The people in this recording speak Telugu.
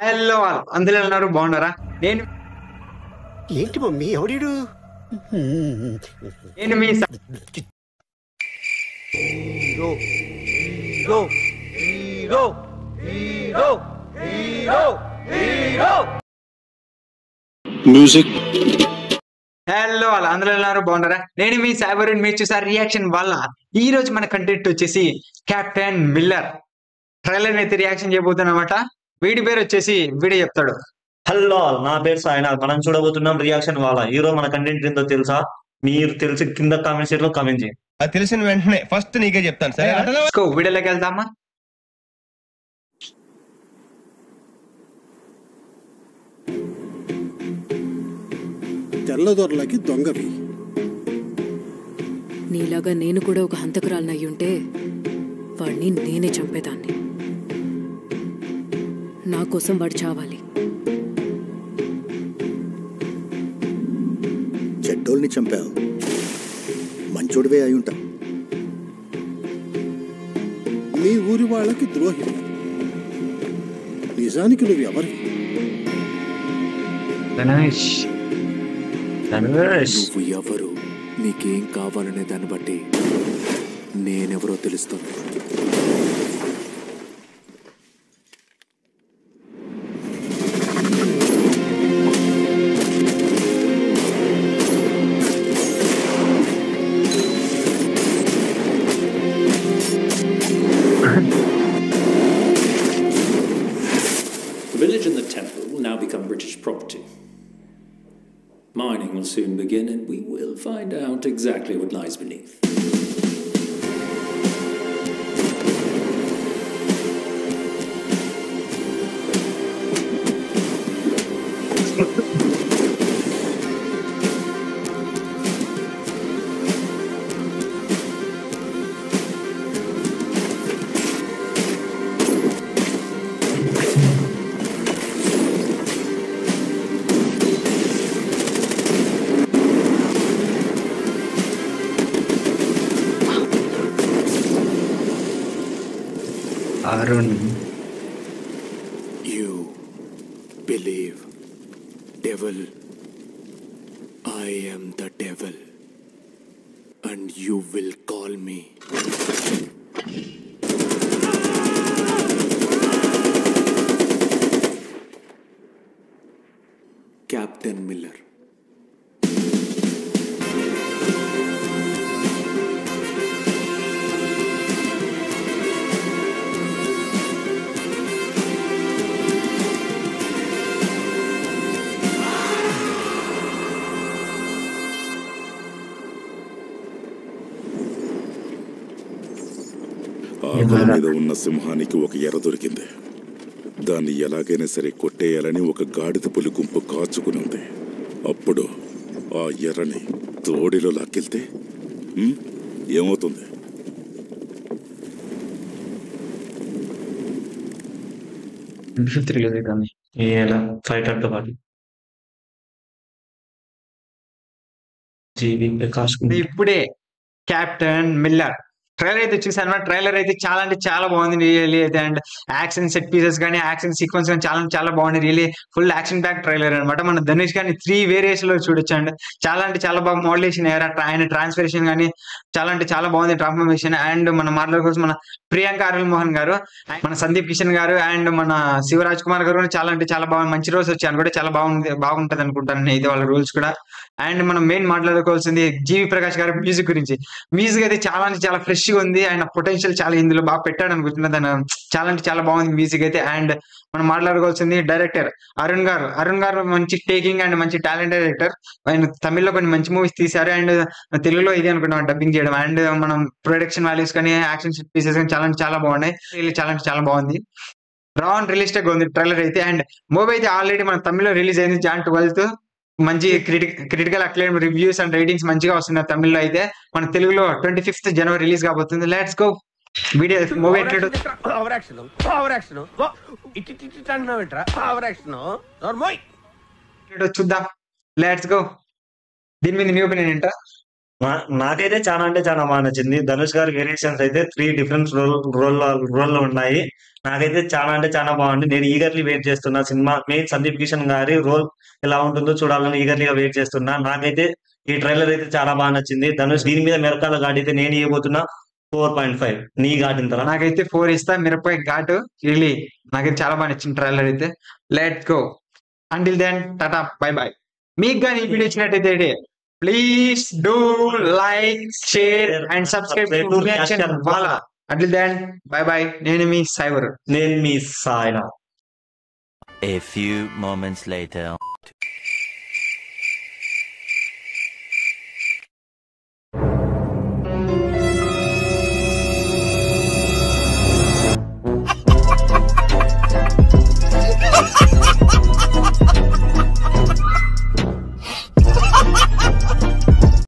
హలో ఆల్ అందులో ఉన్నారు బాగున్నారా? నేను ఏంటి మమ్మీ ఎవడీడు? నేను మీ hero hero hero hero hero hero music. Hello all అందులో ఉన్నారు బాగున్నారా? నేను మీ సైబర్ మీరు చూసారు రియాక్షన్ వల్ల ఈ రోజు మన కంటెంట్ వచ్చేసి కెప్టెన్ మిల్లర్ ట్రైలర్ అయితే రియాక్షన్ చేయబోతున్నమాట. వీడి పేరు వచ్చేసి వీడే చెప్తాడు. హలో నా పేరు సాయినాథ్. మనం చూడబోతున్నాం రియాక్షన్ వాళ్ళ హీరో. మన కంటెంట్ ఏందో తెలుసా? మీరు తెలిసి కింద కామెంట్ సెక్షన్ లో కామెంట్ చేయండి. అది తెలిసిన వెంటనే ఫస్ట్ నీకే చెప్తాను సరే. వీడియోలోకి వెళ్దామా? తెల్లదొరలకి దొంగవి. నీలాగా నేను కూడా ఒక హంతకురాలనయ్యుంటే వాడిని నేనే చంపేదాన్ని. నా కోసం వాడు చావాలి. చెడ్డోల్ని చంపావు, మంచోడివే అయి ఉంటావు. మీ ఊరి వాళ్ళకి ద్రోహి. నిజానికి నువ్వు ఎవరివి? నువ్వు ఎవరు, నీకేం కావాలనే దాన్ని బట్టి నేనెవరో తెలుస్తుంది. The village and the temple will now become British property. Mining will soon begin, and we will find out exactly what lies beneath. Arun, You believe devil. I am the devil, and you will call me. Captain Miller. ఆకుల మీద ఉన్న సింహానికి ఒక ఎర దొరికింది. దాన్ని ఎలాగైనా సరే కొట్టేయాలని ఒక గాడిద పులి గుంపు కాచుకుని ఉంది. అప్పుడు ఆ ఎర్రని తోడిలో లాక్కెళ్తే ఏమవుతుంది? ఫైట్ అంటే వాళ్ళు జీవి ప్రకాష్ ఇప్పుడే కెప్టెన్ మిల్లర్ ట్రైలర్ అయితే చూసాను. ట్రైలర్ అయితే చాలా అంటే చాలా బాగుంది రియల్లీ అయితే. అండ్ యాక్షన్ సెట్ పీసెస్ కానీ యాక్షన్ సీక్వెన్స్ కానీ చాలా చాలా బాగుంది really. Full action back trailer అనమాట. మన ధనుష్ గారిని 3 వేరియేషన్ లో చూడొచ్చు. అండ్ చాలా అంటే చాలా బాగా మోడలేషన్ అయ్యారు. ఆయన ట్రాన్స్ఫర్మేషన్ కానీ చాలా అంటే చాలా బాగుంది ట్రాన్స్ఫర్మేషన్. అండ్ మన మాట్లాడుకోవచ్చు మన ప్రియాంక అరుల్ మోహన్ గారు, మన సందీప్ కిషన్ గారు అండ్ మన శివరాజ్ కుమార్ గారు చాలా అంటే చాలా బాగా మంచి రోజు వచ్చాను కూడా చాలా బాగుంటది అనుకుంటాను ఇది వాళ్ళ రూల్స్ కూడా. అండ్ మనం మెయిన్ మాట్లాడుకోవాల్సింది జీవి ప్రకాష్ గారి మ్యూజిక్ గురించి. మ్యూజిక్ అయితే చాలా అంటే చాలా ఫ్రెష్ గా ఉంది. ఆయన పొటెన్షియల్ చాలా ఇందులో బాగా పెట్టాడు అనుకుంటున్నా. దాని చాలా అంటే చాలా బాగుంది మ్యూజిక్ అయితే. అండ్ మనం మాట్లాడుకోవాల్సింది డైరెక్టర్ అరుణ్ గారు మంచి టేకింగ్ అండ్ మంచి టాలెంటెడ్ డైరెక్టర్. ఆయన తమిళ్లో కొన్ని మంచి మూవీస్ తీశారు అండ్ తెలుగులో ఇది అనుకున్నాం డబ్బింగ్ చేయడం. అండ్ మనం ప్రొడక్షన్ వాల్యూస్ కానీ యాక్షన్ పీసెస్ కానీ చాలా అంటే చాలా బాగున్నాయి. చాలా అంటే చాలా బాగుంది. రా అండ్ రియలిస్టిక్ ఉంది ట్రైలర్ అయితే. అండ్ మూవీ అయితే ఆల్రెడీ మన తమిళ్లో రిలీజ్ అయింది Jan 12th. మంచి critical acclaim reviews and ratings మంచిగా వస్తున్నాయి తమిళ్లో అయితే. మన తెలుగులో 25th January రిలీజ్ కాబోతుంది. లెట్స్ గో వీడియో మూవీ చూద్దాం. Let's go. దీని మీద నీ ఒపీనియన్ ఏంటా? నాకైతే చాలా అంటే చాలా బాగా నచ్చింది. ధనుష్ గారి వేరియేషన్స్ అయితే 3 డిఫరెంట్ రోల్ ఉన్నాయి. నాకైతే చాలా అంటే చాలా బాగుంది. నేను ఈగర్లీ వెయిట్ చేస్తున్నా సినిమా. మెయిన్ సందీప్ కిషన్ గారి రోల్ ఎలా ఉంటుందో చూడాలని ఈగర్లీగా వెయిట్ చేస్తున్నా. నాకైతే ఈ ట్రైలర్ అయితే చాలా బాగా నచ్చింది. ధనుష్ దీని మీద మిరకాల ఘాట్ నేను ఇవ్వబోతున్నా 4.5. నీ ఘాట్ ఇంతలా? నాకైతే 4 ఇస్తా. మిరపకాయ ఘాటు రియలీ నాకైతే చాలా బాగా నచ్చింది ట్రైలర్ అయితే. Let's go. Until then tata bye bye. మీకు కానీ ఈ వీడియో ఇచ్చినట్టయితే please do like, share and subscribe to reaction వాళ్ళ. Until then bye bye. నేను మీ సైవర్. నేను మీ సాయినా. A few moments later.